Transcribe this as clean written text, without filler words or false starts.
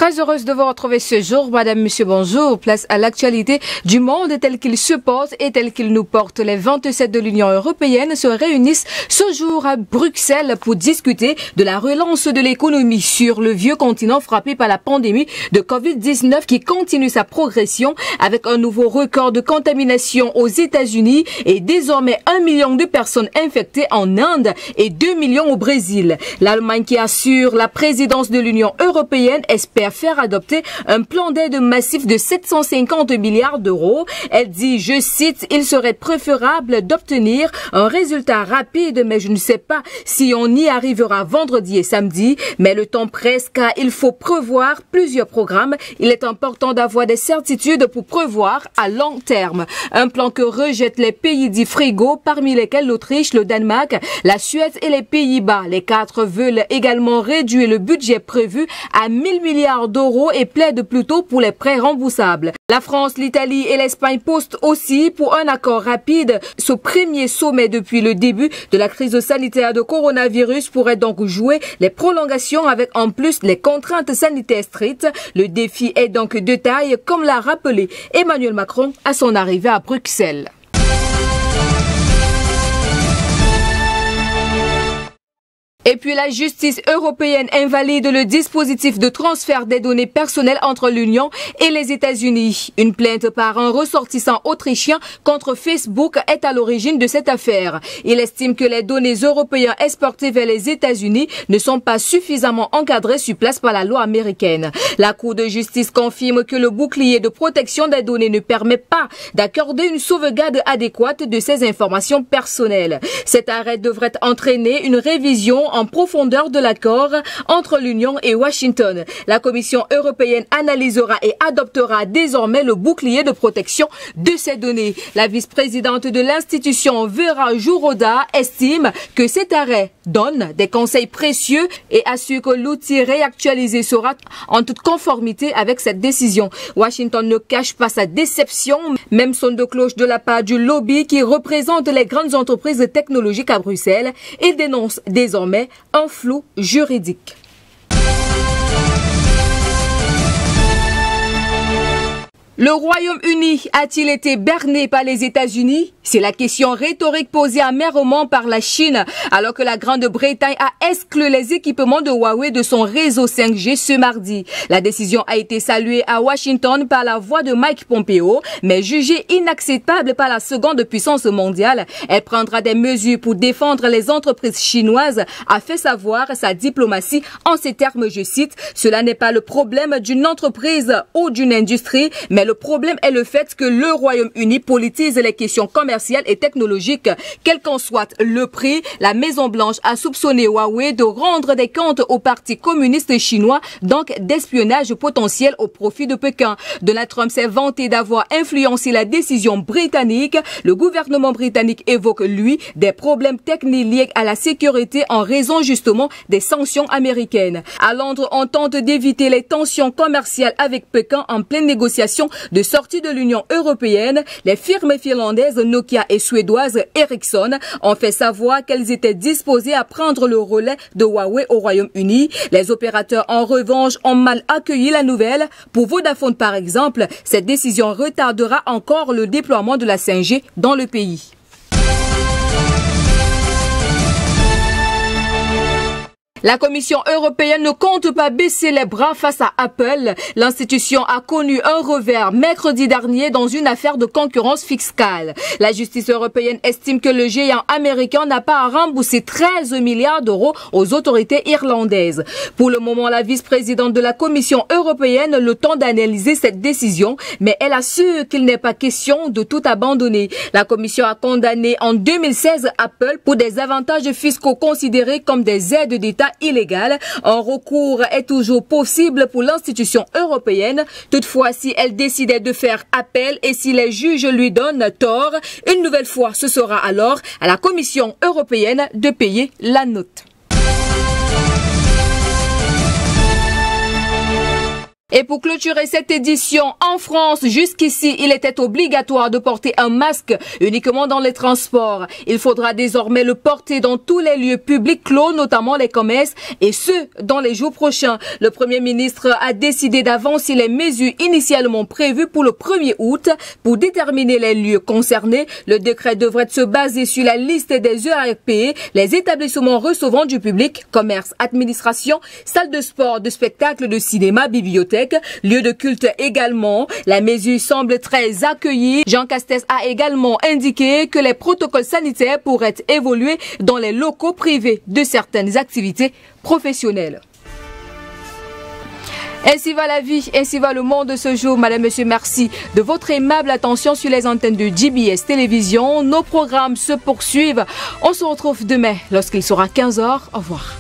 Très heureuse de vous retrouver ce jour. Madame, monsieur, bonjour. Place à l'actualité du monde tel qu'il se porte et tel qu'il nous porte. Les 27 de l'Union européenne se réunissent ce jour à Bruxelles pour discuter de la relance de l'économie sur le vieux continent frappé par la pandémie de Covid-19 qui continue sa progression avec un nouveau record de contamination aux États-Unis et désormais 1 million de personnes infectées en Inde et 2 millions au Brésil. L'Allemagne qui assure la présidence de l'Union européenne espère faire adopter un plan d'aide massif de 750 milliards d'euros. Elle dit, je cite, « Il serait préférable d'obtenir un résultat rapide, mais je ne sais pas si on y arrivera vendredi et samedi. Mais le temps presse car il faut prévoir plusieurs programmes. Il est important d'avoir des certitudes pour prévoir à long terme. » Un plan que rejettent les pays dits frigos, parmi lesquels l'Autriche, le Danemark, la Suède et les Pays-Bas. Les quatre veulent également réduire le budget prévu à 1 000 milliards d'euros et plaident plutôt pour les prêts remboursables. La France, l'Italie et l'Espagne postent aussi pour un accord rapide. Ce premier sommet depuis le début de la crise sanitaire de coronavirus pourrait donc jouer les prolongations avec en plus les contraintes sanitaires strictes. Le défi est donc de taille, comme l'a rappelé Emmanuel Macron à son arrivée à Bruxelles. Et puis la justice européenne invalide le dispositif de transfert des données personnelles entre l'Union et les États-Unis. Une plainte par un ressortissant autrichien contre Facebook est à l'origine de cette affaire. Il estime que les données européennes exportées vers les États-Unis ne sont pas suffisamment encadrées sur place par la loi américaine. La Cour de justice confirme que le bouclier de protection des données ne permet pas d'accorder une sauvegarde adéquate de ces informations personnelles. Cet arrêt devrait entraîner une révision en profondeur de l'accord entre l'Union et Washington. La Commission européenne analysera et adoptera désormais le bouclier de protection de ces données. La vice-présidente de l'institution, Vera Jouroda, estime que cet arrêt donne des conseils précieux et assure que l'outil réactualisé sera en toute conformité avec cette décision. Washington ne cache pas sa déception, même son de cloche de la part du lobby qui représente les grandes entreprises technologiques à Bruxelles et dénonce désormais un flou juridique. Le Royaume-Uni a-t-il été berné par les États-Unis? C'est la question rhétorique posée amèrement par la Chine, alors que la Grande-Bretagne a exclu les équipements de Huawei de son réseau 5G ce mardi. La décision a été saluée à Washington par la voix de Mike Pompeo, mais jugée inacceptable par la seconde puissance mondiale. Elle prendra des mesures pour défendre les entreprises chinoises, a fait savoir sa diplomatie en ces termes, je cite, « Cela n'est pas le problème d'une entreprise ou d'une industrie, mais le problème est le fait que le Royaume-Uni politise les questions commerciales et technologiques. Quel qu'en soit le prix, la Maison-Blanche a soupçonné Huawei de rendre des comptes au Parti communiste chinois, donc d'espionnage potentiel au profit de Pékin. Donald Trump s'est vanté d'avoir influencé la décision britannique. Le gouvernement britannique évoque, lui, des problèmes techniques liés à la sécurité en raison justement des sanctions américaines. À Londres, on tente d'éviter les tensions commerciales avec Pékin en pleine négociation de sortie de l'Union européenne. Les firmes finlandaises Nokia et suédoises Ericsson ont fait savoir qu'elles étaient disposées à prendre le relais de Huawei au Royaume-Uni. Les opérateurs, en revanche, ont mal accueilli la nouvelle. Pour Vodafone, par exemple, cette décision retardera encore le déploiement de la 5G dans le pays. La Commission européenne ne compte pas baisser les bras face à Apple. L'institution a connu un revers mercredi dernier dans une affaire de concurrence fiscale. La justice européenne estime que le géant américain n'a pas à rembourser 13 milliards d'euros aux autorités irlandaises. Pour le moment, la vice-présidente de la Commission européenne a le temps d'analyser cette décision, mais elle assure qu'il n'est pas question de tout abandonner. La Commission a condamné en 2016 Apple pour des avantages fiscaux considérés comme des aides d'État illégale. Un recours est toujours possible pour l'institution européenne. Toutefois, si elle décidait de faire appel et si les juges lui donnent tort, une nouvelle fois, ce sera alors à la Commission européenne de payer la note. Et pour clôturer cette édition, en France, jusqu'ici, il était obligatoire de porter un masque uniquement dans les transports. Il faudra désormais le porter dans tous les lieux publics clos, notamment les commerces, et ce, dans les jours prochains. Le Premier ministre a décidé d'avancer les mesures initialement prévues pour le 1er août. Pour déterminer les lieux concernés, le décret devrait se baser sur la liste des EAP, les établissements recevant du public, commerce, administration, salles de sport, de spectacle, de cinéma, bibliothèque, lieu de culte également. La mesure semble très accueillie. Jean Castex a également indiqué que les protocoles sanitaires pourraient évoluer dans les locaux privés de certaines activités professionnelles. Ainsi va la vie, ainsi va le monde de ce jour. Madame, monsieur, merci de votre aimable attention sur les antennes de GBS Télévision. Nos programmes se poursuivent. On se retrouve demain lorsqu'il sera 15h. Au revoir.